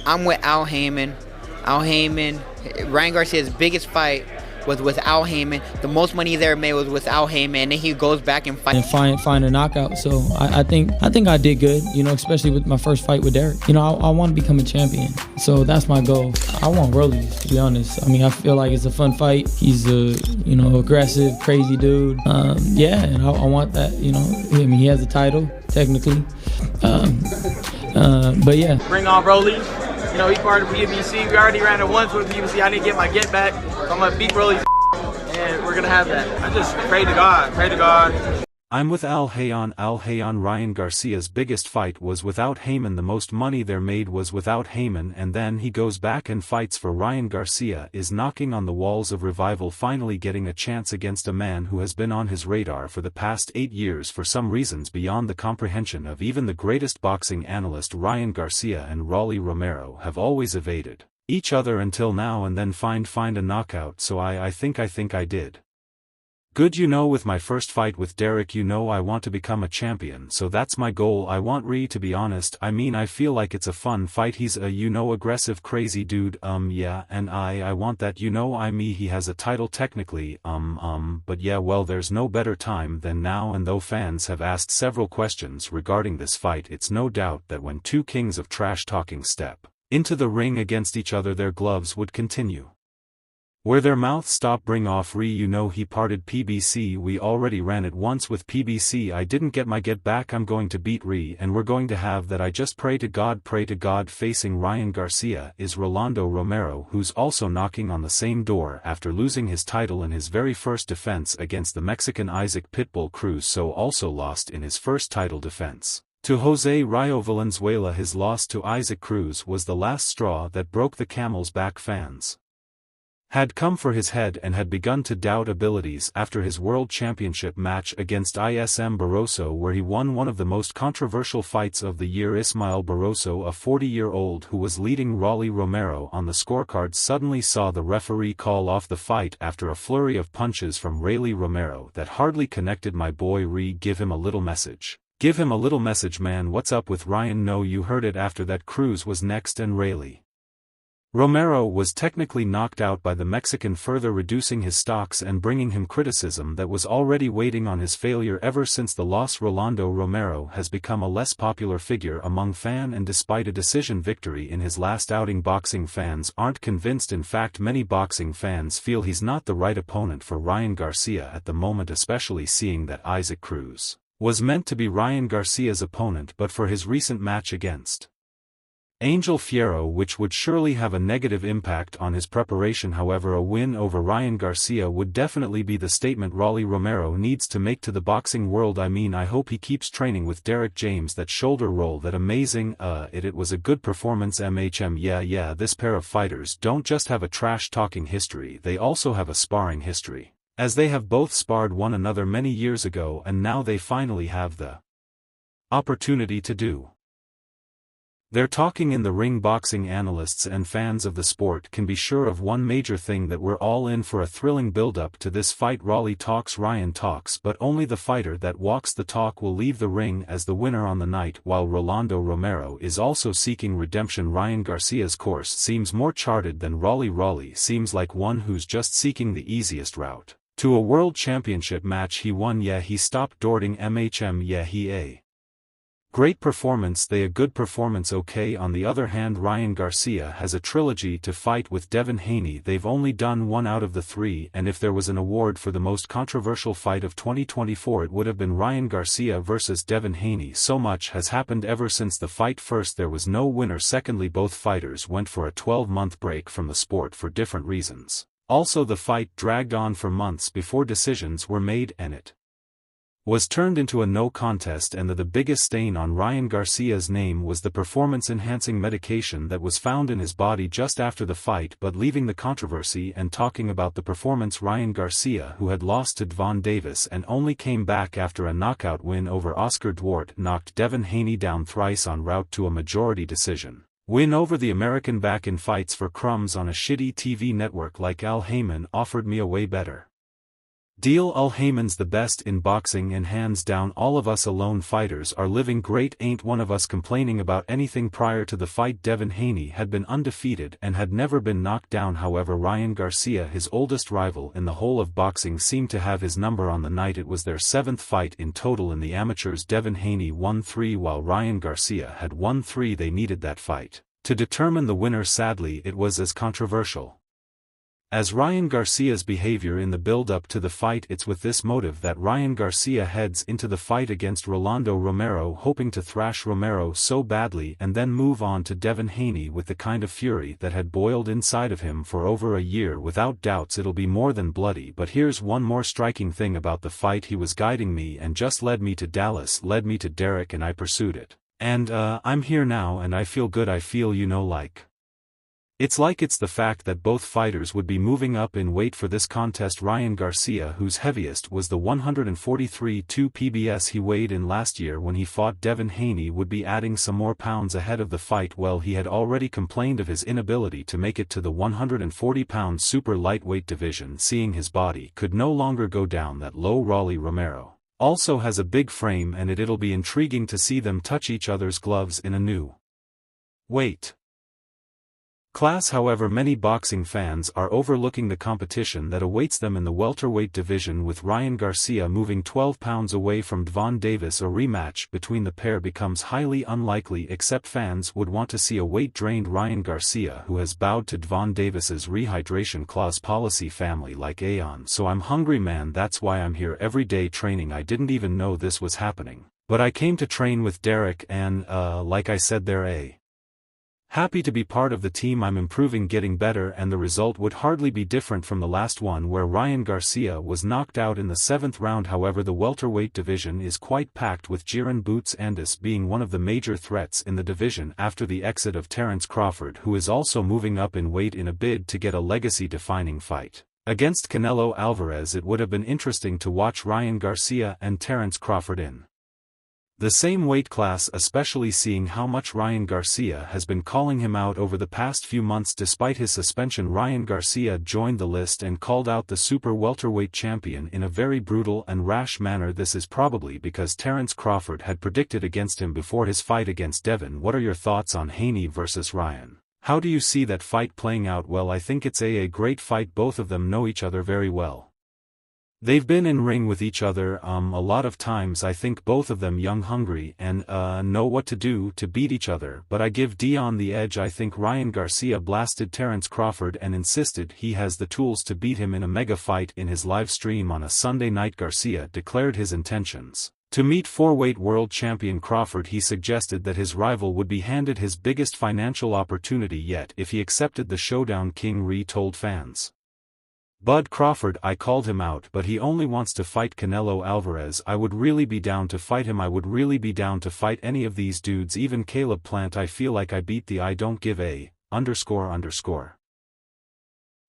I'm with Al Heyman. Al Heyman, Ryan Garcia's biggest fight was with Al Heyman. The most money he's ever made was with Al Heyman, and then he goes back and fights. And find a knockout. So I think I did good, especially with my first fight with Derek. I want to become a champion. So that's my goal. I want Rollies, to be honest. I feel like it's a fun fight. He's a, aggressive, crazy dude. And I want that, he has a title, technically. But yeah. Bring on Rollies. He's part of PBC. We already ran it once with PBC. I need to get my get back. I'm going to beat Rollies, and we're going to have that. I just pray to God. I'm with Al Heyman. Ryan Garcia's biggest fight was without Heyman. The most money there made was without Heyman, and then he goes back and fights for Ryan Garcia, is knocking on the walls of Revival, finally getting a chance against a man who has been on his radar for the past 8 years for some reasons beyond the comprehension of even the greatest boxing analyst. Ryan Garcia and Romero have always evaded each other until now, and then find a knockout. So I think I did good. With my first fight with Derek, I want to become a champion, so that's my goal. I want to be honest, I feel like it's a fun fight. He's a, aggressive, crazy dude, yeah, and I want that, he has a title technically, but yeah, well, there's no better time than now, and though fans have asked several questions regarding this fight, it's no doubt that when two kings of trash-talking step into the ring against each other, their gloves would continue where their mouths stop. Bring off he parted PBC. We already ran it once with PBC. I didn't get my get back. I'm going to beat and we're going to have that. I just pray to God. Facing Ryan Garcia is Rolando Romero, who's also knocking on the same door after losing his title in his very first defense against the Mexican Isaac Pitbull Cruz, so also lost in his first title defense to Jose Rio Valenzuela. His loss to Isaac Cruz was the last straw that broke the camel's back. Fans had come for his head and had begun to doubt abilities after his world championship match against ISM Barroso, where he won one of the most controversial fights of the year. Ismael Barroso, a 40-year-old who was leading Rolly Romero on the scorecard, suddenly saw the referee call off the fight after a flurry of punches from Rolly Romero that hardly connected. My boy give him a little message. Give him a little message, man. What's up with Ryan? No, you heard it. After that, Cruz was next, and Rolly Romero was technically knocked out by the Mexican, further reducing his stocks and bringing him criticism that was already waiting on his failure. Ever since the loss, Rolando Romero has become a less popular figure among fans, and despite a decision victory in his last outing, boxing fans aren't convinced. In fact, many boxing fans feel he's not the right opponent for Ryan Garcia at the moment, especially seeing that Isaac Cruz was meant to be Ryan Garcia's opponent but for his recent match against Angel Fierro, which would surely have a negative impact on his preparation. However, a win over Ryan Garcia would definitely be the statement Rolly Romero needs to make to the boxing world. I hope he keeps training with Derek James. That shoulder roll, that amazing, it was a good performance. Yeah, this pair of fighters don't just have a trash-talking history, they also have a sparring history, as they have both sparred one another many years ago, and now they finally have the opportunity to do they're talking in the ring. Boxing analysts and fans of the sport can be sure of one major thing, that we're all in for a thrilling build-up to this fight. Rolly talks, Ryan talks, but only the fighter that walks the talk will leave the ring as the winner on the night. While Rolando Romero is also seeking redemption, Ryan Garcia's course seems more charted than Rolly seems like one who's just seeking the easiest route to a world championship match. He won, yeah, he stopped doubting yeah, he a great performance, they a good performance. Okay, on the other hand, Ryan Garcia has a trilogy to fight with Devin Haney. They've only done one out of the three, and if there was an award for the most controversial fight of 2024, it would have been Ryan Garcia versus Devin Haney. So much has happened ever since the fight. First, there was no winner. Secondly, both fighters went for a 12-month break from the sport for different reasons. Also, the fight dragged on for months before decisions were made, and it was turned into a no contest. And the biggest stain on Ryan Garcia's name was the performance-enhancing medication that was found in his body just after the fight. But leaving the controversy and talking about the performance, Ryan Garcia, who had lost to Devon Davis and only came back after a knockout win over Oscar Duarte, knocked Devin Haney down thrice en route to a majority decision win over the American. Back in fights for crumbs on a shitty TV network like Al Heyman offered me a way better Deal Al Haymon's the best in boxing and hands down all of us alone fighters are living great, ain't one of us complaining about anything. Prior to the fight Devin Haney had been undefeated and had never been knocked down. However, Ryan Garcia, his oldest rival in the whole of boxing, seemed to have his number on the night. It was their 7th fight in total in the amateurs. Devin Haney won 3 while Ryan Garcia had won 3. They needed that fight to determine the winner. Sadly, it was as controversial as Ryan Garcia's behavior in the build-up to the fight. It's with this motive that Ryan Garcia heads into the fight against Rolando Romero, hoping to thrash Romero so badly and then move on to Devin Haney with the kind of fury that had boiled inside of him for over a year. Without doubts it'll be more than bloody, but here's one more striking thing about the fight: he was guiding me and just led me to Dallas, led me to Derek, and I pursued it. And I'm here now and I feel good. I feel, it's the fact that both fighters would be moving up in weight for this contest. Ryan Garcia, whose heaviest was the 143.2 PBS he weighed in last year when he fought Devin Haney, would be adding some more pounds ahead of the fight. Well, he had already complained of his inability to make it to the 140-pound super lightweight division, seeing his body could no longer go down that low. Rolly Romero also has a big frame, and it'll be intriguing to see them touch each other's gloves in a new weight class. However, many boxing fans are overlooking the competition that awaits them in the welterweight division, with Ryan Garcia moving 12 pounds away from Devon Davis. A rematch between the pair becomes highly unlikely, except fans would want to see a weight-drained Ryan Garcia who has bowed to Devon Davis's rehydration clause policy family like Aeon. So I'm hungry, man. That's why I'm here every day training. I didn't even know this was happening, but I came to train with Derek and like I said, they're happy to be part of the team. I'm improving, getting better, and the result would hardly be different from the last one where Ryan Garcia was knocked out in the 7th round. However, the welterweight division is quite packed, with Jiren Boots Andis being one of the major threats in the division after the exit of Terence Crawford, who is also moving up in weight in a bid to get a legacy-defining fight against Canelo Alvarez. It would have been interesting to watch Ryan Garcia and Terence Crawford in the same weight class, especially seeing how much Ryan Garcia has been calling him out over the past few months. Despite his suspension, Ryan Garcia joined the list and called out the super welterweight champion in a very brutal and rash manner. This is probably because Terence Crawford had predicted against him before his fight against Devin. What are your thoughts on Haney versus Ryan? How do you see that fight playing out? Well, I think it's a great fight. Both of them know each other very well. They've been in ring with each other a lot of times. I think both of them young, hungry, and know what to do to beat each other, but I give Dion the edge. I think Ryan Garcia blasted Terence Crawford and insisted he has the tools to beat him in a mega fight. In his live stream on a Sunday night, Garcia declared his intentions to meet 4-weight world champion Crawford. He suggested that his rival would be handed his biggest financial opportunity yet if he accepted the showdown. King Ree told fans, "Bud Crawford, I called him out, but he only wants to fight Canelo Alvarez. I would really be down to fight him. I would really be down to fight any of these dudes, even Caleb Plant. I feel like I beat the I don't give a __.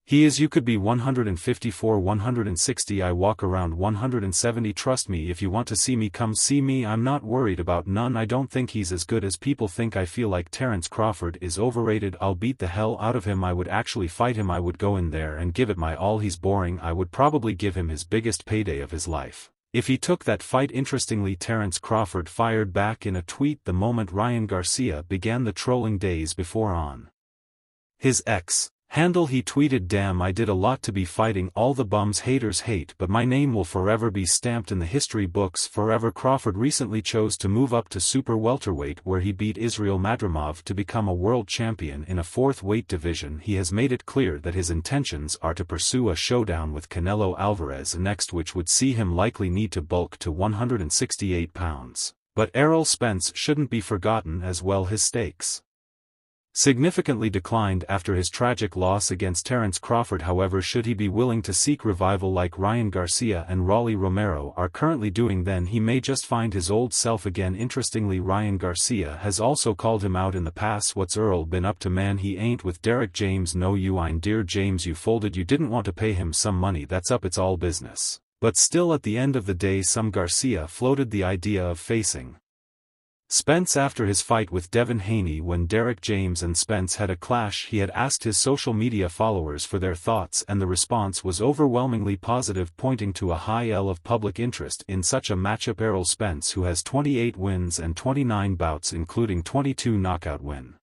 He is. You could be 154, 160. I walk around 170. Trust me, if you want to see me, come see me. I'm not worried about none. I don't think he's as good as people think. I feel like Terence Crawford is overrated. I'll beat the hell out of him. I would actually fight him. I would go in there and give it my all. He's boring. I would probably give him his biggest payday of his life if he took that fight." Interestingly, Terence Crawford fired back in a tweet the moment Ryan Garcia began the trolling days before on his X handle. He tweeted, "Damn, I did a lot to be fighting all the bums haters hate, but my name will forever be stamped in the history books forever." Crawford recently chose to move up to super welterweight, where he beat Israel Madrimov to become a world champion in a 4th weight division. He has made it clear that his intentions are to pursue a showdown with Canelo Alvarez next, which would see him likely need to bulk to 168 pounds. But Errol Spence shouldn't be forgotten as well. His stakes significantly declined after his tragic loss against Terence Crawford. However, should he be willing to seek revival like Ryan Garcia and Rolly Romero are currently doing, then he may just find his old self again. Interestingly, Ryan Garcia has also called him out in the past. "What's Earl been up to, man? He ain't with Derek James. No, you ain't. Dear James, you folded. You didn't want to pay him some money. That's up. It's all business." But still, at the end of the day, some Garcia floated the idea of facing Spence after his fight with Devin Haney. When Derek James and Spence had a clash, he had asked his social media followers for their thoughts, and the response was overwhelmingly positive, pointing to a high level of public interest in such a matchup. Errol Spence, who has 28 wins and 29 bouts including 22 knockout win.